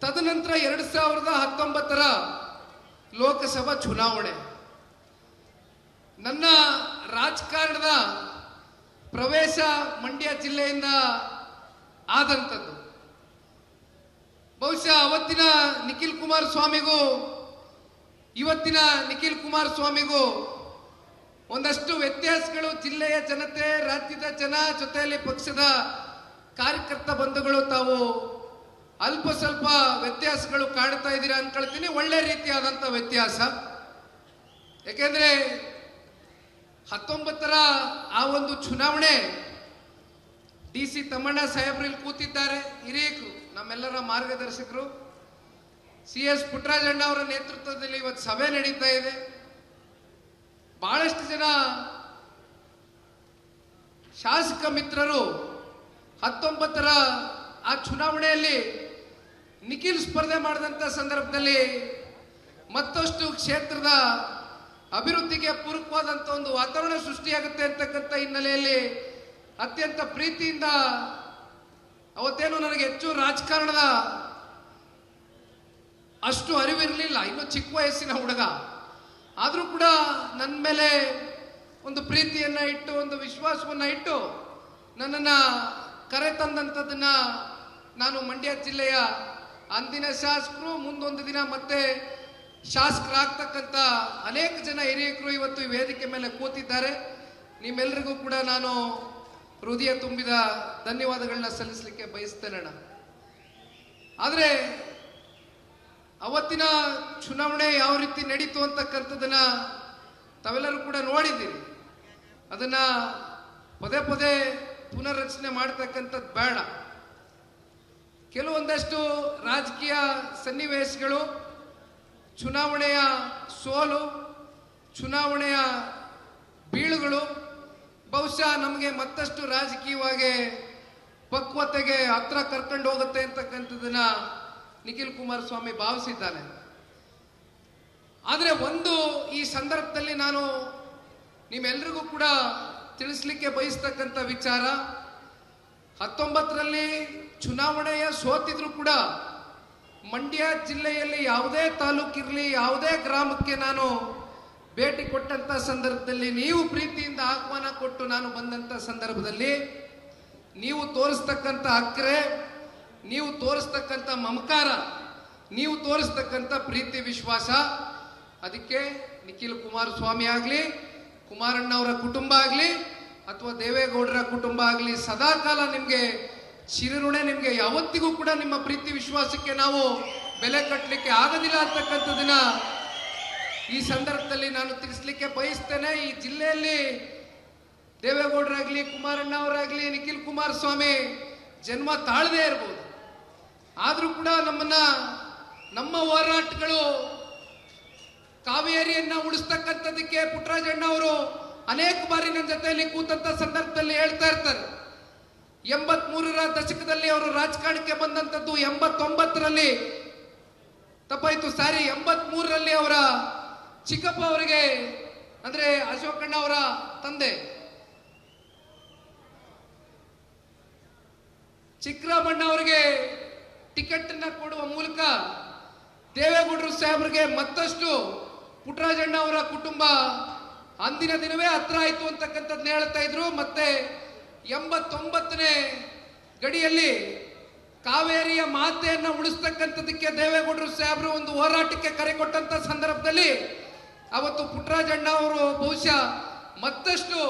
ತದನಂತರ 2019ರ ಲೋಕಸಭಾ ಚುನಾವಣೆ. ನನ್ನ ರಾಜಕಾರಣದ ಪ್ರವೇಶ ಮಂಡ್ಯ ಜಿಲ್ಲೆಯಿಂದ ಆದಂಥದ್ದು. ಬಹುಶಃ ಅವತ್ತಿನ ನಿಖಿಲ್ ಕುಮಾರಸ್ವಾಮಿಗೂ ಇವತ್ತಿನ ನಿಖಿಲ್ ಕುಮಾರಸ್ವಾಮಿಗೂ ಒಂದಷ್ಟು ವ್ಯತ್ಯಾಸಗಳು ಜಿಲ್ಲೆಯ ಜನತೆ, ರಾಜ್ಯದ ಜನ, ಜೊತೆಯಲ್ಲಿ ಪಕ್ಷದ ಕಾರ್ಯಕರ್ತ ಬಂಧುಗಳು ತಾವು ಅಲ್ಪ ಸ್ವಲ್ಪ ವ್ಯತ್ಯಾಸಗಳು ಕಾಣ್ತಾ ಇದ್ದೀರಾ ಅನ್ಕೊಳ್ತೀನಿ. ಒಳ್ಳೆ ರೀತಿಯಾದಂಥ ವ್ಯತ್ಯಾಸ. ಯಾಕೆಂದ್ರೆ 19ರ ಆ ಒಂದು ಚುನಾವಣೆ DC ತಮ್ಮಣ್ಣ ಸಾಹೇಬ್ರು ಇಲ್ಲಿ ಕೂತಿದ್ದಾರೆ, ಹಿರಿಯರು, ನಮ್ಮೆಲ್ಲರ ಮಾರ್ಗದರ್ಶಕರು. CS ಪುಟ್ಟರಾಜಣ್ಣ ಅವರ ನೇತೃತ್ವದಲ್ಲಿ ಇವತ್ತು ಸಭೆ ನಡೀತಾ ಇದೆ. ಬಹಳಷ್ಟು ಜನ ಶಾಸಕ ಮಿತ್ರರು 19ರ ಆ ಚುನಾವಣೆಯಲ್ಲಿ ನಿಖಿಲ್ ಸ್ಪರ್ಧೆ ಮಾಡಿದಂಥ ಸಂದರ್ಭದಲ್ಲಿ ಮತ್ತಷ್ಟು ಕ್ಷೇತ್ರದ ಅಭಿವೃದ್ಧಿಗೆ ಪೂರಕವಾದಂಥ ಒಂದು ವಾತಾವರಣ ಸೃಷ್ಟಿಯಾಗುತ್ತೆ ಅಂತಕ್ಕಂಥ ಹಿನ್ನೆಲೆಯಲ್ಲಿ ಅತ್ಯಂತ ಪ್ರೀತಿಯಿಂದ ಅವತ್ತೇನು ನನಗೆ ಹೆಚ್ಚು ರಾಜಕಾರಣದ ಅಷ್ಟು ಅರಿವಿರಲಿಲ್ಲ, ಇನ್ನು ಚಿಕ್ಕ ವಯಸ್ಸಿನ ಹುಡುಗ. ಆದರೂ ಕೂಡ ನನ್ನ ಮೇಲೆ ಒಂದು ಪ್ರೀತಿಯನ್ನ ಇಟ್ಟು, ಒಂದು ವಿಶ್ವಾಸವನ್ನ ಇಟ್ಟು ನನ್ನನ್ನು ಕರೆ ತಂದಂಥದ್ದನ್ನ ನಾನು ಮಂಡ್ಯ ಜಿಲ್ಲೆಯ ಅಂದಿನ ಶಾಸಕರು, ಮುಂದೊಂದು ದಿನ ಮತ್ತೆ ಶಾಸಕರಾಗ್ತಕ್ಕಂಥ ಅನೇಕ ಜನ ಹಿರಿಯರು ಇವತ್ತು ಈ ವೇದಿಕೆ ಮೇಲೆ ಕೂತಿದ್ದಾರೆ. ನಿಮ್ಮೆಲ್ಲರಿಗೂ ಕೂಡ ನಾನು ಹೃದಯ ತುಂಬಿದ ಧನ್ಯವಾದಗಳನ್ನ ಸಲ್ಲಿಸಲಿಕ್ಕೆ ಬಯಸ್ತೇನಣ್ಣ. ಆದರೆ ಅವತ್ತಿನ ಚುನಾವಣೆ ಯಾವ ರೀತಿ ನಡೀತು ಅಂತಕ್ಕಂಥದ್ದನ್ನ ತಾವೆಲ್ಲರೂ ಕೂಡ ನೋಡಿದ್ದೀರಿ. ಅದನ್ನ ಪದೇ ಪದೇ ಪುನರ್ರಚನೆ ಮಾಡ್ತಕ್ಕಂಥದ್ದು ಬೇಡ. ಕೆಲವೊಂದಷ್ಟು ರಾಜಕೀಯ ಸನ್ನಿವೇಶಗಳು, ಚುನಾವಣೆಯ ಸೋಲು, ಚುನಾವಣೆಯ ಬೀಳುಗಳು ಬಹುಶಃ ನಮಗೆ ಮತ್ತಷ್ಟು ರಾಜಕೀಯವಾಗಿ ಪಕ್ವತೆಗೆ ಹತ್ರ ಕರ್ಕೊಂಡು ಹೋಗುತ್ತೆ ಅಂತಕ್ಕಂಥದ್ದನ್ನ ನಿಖಿಲ್ ಕುಮಾರಸ್ವಾಮಿ ಭಾವಿಸಿದ್ದಾನೆ. ಆದರೆ ಒಂದು ಈ ಸಂದರ್ಭದಲ್ಲಿ ನಾನು ನಿಮ್ಮೆಲ್ಲರಿಗೂ ಕೂಡ ತಿಳಿಸ್ಲಿಕ್ಕೆ ಬಯಸ್ತಕ್ಕಂಥ ವಿಚಾರ, 19ರಲ್ಲಿ ಚುನಾವಣೆಯ ಸೋತಿದ್ರು ಕೂಡ ಮಂಡ್ಯ ಜಿಲ್ಲೆಯಲ್ಲಿ ಯಾವುದೇ ತಾಲೂಕಿರಲಿ, ಯಾವುದೇ ಗ್ರಾಮಕ್ಕೆ ನಾನು ಭೇಟಿ ಕೊಟ್ಟಂತ ಸಂದರ್ಭದಲ್ಲಿ, ನೀವು ಪ್ರೀತಿಯಿಂದ ಆಹ್ವಾನ ಕೊಟ್ಟು ನಾನು ಬಂದಂತ ಸಂದರ್ಭದಲ್ಲಿ ನೀವು ತೋರಿಸ್ತಕ್ಕಂಥ ಅಕ್ಕರೆ, ನೀವು ತೋರಿಸ್ತಕ್ಕಂಥ ಮಮಕಾರ, ನೀವು ತೋರಿಸ್ತಕ್ಕಂಥ ಪ್ರೀತಿ ವಿಶ್ವಾಸ, ಅದಕ್ಕೆ ನಿಖಿಲ್ ಕುಮಾರಸ್ವಾಮಿ ಆಗಲಿ, ಕುಮಾರಣ್ಣ ಅವರ ಕುಟುಂಬ ಆಗಲಿ, ಅಥವಾ ದೇವೇಗೌಡರ ಕುಟುಂಬ ಆಗಲಿ, ಸದಾಕಾಲ ನಿಮಗೆ ಚಿರಋಣೆ. ನಿಮಗೆ ಯಾವತ್ತಿಗೂ ಕೂಡ ನಿಮ್ಮ ಪ್ರೀತಿ ವಿಶ್ವಾಸಕ್ಕೆ ನಾವು ಬೆಲೆ ಕಟ್ಟಲಿಕ್ಕೆ ಆಗೋದಿಲ್ಲ ಅಂತಕ್ಕಂಥದ್ದನ್ನ ಈ ಸಂದರ್ಭದಲ್ಲಿ ನಾನು ತಿಳಿಸ್ಲಿಕ್ಕೆ ಬಯಸ್ತೇನೆ. ಈ ಜಿಲ್ಲೆಯಲ್ಲಿ ದೇವೇಗೌಡರಾಗ್ಲಿ, ಕುಮಾರಣ್ಣ ಅವರಾಗ್ಲಿ, ನಿಖಿಲ್ ಕುಮಾರಸ್ವಾಮಿ ಜನ್ಮ ತಾಳದೇ ಇರ್ಬೋದು. ಆದ್ರೂ ಕೂಡ ನಮ್ಮ ಹೋರಾಟಗಳು ಕಾವೇರಿಯನ್ನ ಉಳಿಸ್ತಕ್ಕಂಥದಕ್ಕೆ ಪುಟ್ಟರಾಜಣ್ಣ ಅವರು ಅನೇಕ ಬಾರಿ ನನ್ನ ಜೊತೆಯಲ್ಲಿ ಕೂತಂತ ಸಂದರ್ಭದಲ್ಲಿ ಹೇಳ್ತಾ ಇರ್ತಾರೆ. 83ರ ದಶಕದಲ್ಲಿ ಅವರು ರಾಜಕಾರಣಕ್ಕೆ ಬಂದಂಥದ್ದು, 89ರಲ್ಲಿ ತಪ್ಪಾಯ್ತು, ಸಾರಿ 83ರಲ್ಲಿ ಅವರ ಚಿಕ್ಕಪ್ಪ ಅವರಿಗೆ, ಅಂದ್ರೆ ಅಶೋಕಣ್ಣ ಅವರ ತಂದೆ ಚಿಕ್ಕರಾಮಣ್ಣ ಅವರಿಗೆ ಟಿಕೆಟ್ ಅನ್ನ ಕೊಡುವ ಮೂಲಕ ದೇವೇಗೌಡರು ಸಾಹೇಬರಿಗೆ ಮತ್ತಷ್ಟು ಪುಟ್ಟರಾಜಣ್ಣ ಅವರ ಕುಟುಂಬ ಅಂದಿನ ದಿನವೇ ಹತ್ರ ಆಯ್ತು ಅಂತಕ್ಕಂಥದ್ದನ್ನ ಹೇಳ್ತಾ ಇದ್ರು. ಮತ್ತೆ 89ನೇ ಗಡಿಯಲ್ಲಿ ಕಾವೇರಿಯ ಮಾತೆಯನ್ನ ಉಳಿಸ್ತಕ್ಕಂಥದಕ್ಕೆ ದೇವೇಗೌಡರು ಸಾಹೇಬರು ಒಂದು ಹೋರಾಟಕ್ಕೆ ಕರೆ ಕೊಟ್ಟಂತ ಸಂದರ್ಭದಲ್ಲಿ ಅವತ್ತು ಪುಟ್ಟರಾಜಣ್ಣ ಅವರು ಬಹುಶಃ ಮತ್ತಷ್ಟು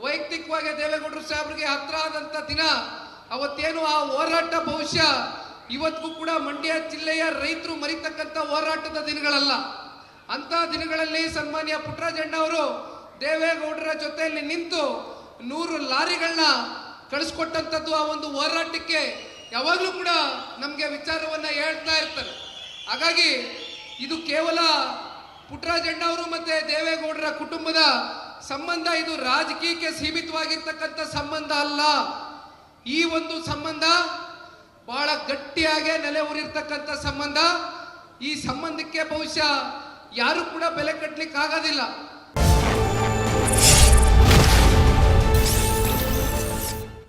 ವೈಯಕ್ತಿಕವಾಗಿ ದೇವೇಗೌಡರು ಸಾಹೇಬರಿಗೆ ಹತ್ರ ಆದಂತ ದಿನ ಅವತ್ತೇನು. ಆ ಹೋರಾಟ ಬಹುಶಃ ಇವತ್ತಿಗೂ ಕೂಡ ಮಂಡ್ಯ ಜಿಲ್ಲೆಯ ರೈತರು ಮರಿತಕ್ಕಂಥ ಹೋರಾಟದ ದಿನಗಳಲ್ಲ. ಅಂತ ದಿನಗಳಲ್ಲಿ ಸನ್ಮಾನ್ಯ ಪುಟ್ಟರಾಜಣ್ಣ ಅವರು ದೇವೇಗೌಡರ ಜೊತೆಯಲ್ಲಿ ನಿಂತು 100 ಲಾರಿಗಳನ್ನ ಕಳಿಸ್ಕೊಟ್ಟಂಥದ್ದು ಆ ಒಂದು ಹೋರಾಟಕ್ಕೆ ಯಾವಾಗಲೂ ಕೂಡ ನಮಗೆ ವಿಚಾರವನ್ನ ಹೇಳ್ತಾ ಇರ್ತಾರೆ. ಹಾಗಾಗಿ ಇದು ಕೇವಲ ಪುಟ್ಟರಾಜಣ್ಣ ಅವರು ಮತ್ತೆ ದೇವೇಗೌಡರ ಕುಟುಂಬದ ಸಂಬಂಧ, ಇದು ರಾಜಕೀಯಕ್ಕೆ ಸೀಮಿತವಾಗಿರ್ತಕ್ಕಂಥ ಸಂಬಂಧ ಅಲ್ಲ. ಈ ಒಂದು ಸಂಬಂಧ ಬಹಳ ಗಟ್ಟಿಯಾಗಿ ನೆಲೆ ಊರಿರ್ತಕ್ಕಂಥ ಸಂಬಂಧ. ಈ ಸಂಬಂಧಕ್ಕೆ ಬಹುಶಃ ಯಾರು ಕೂಡ ಬೆಲೆ ಕಟ್ಟಲಿಕ್ಕೆ ಆಗೋದಿಲ್ಲ.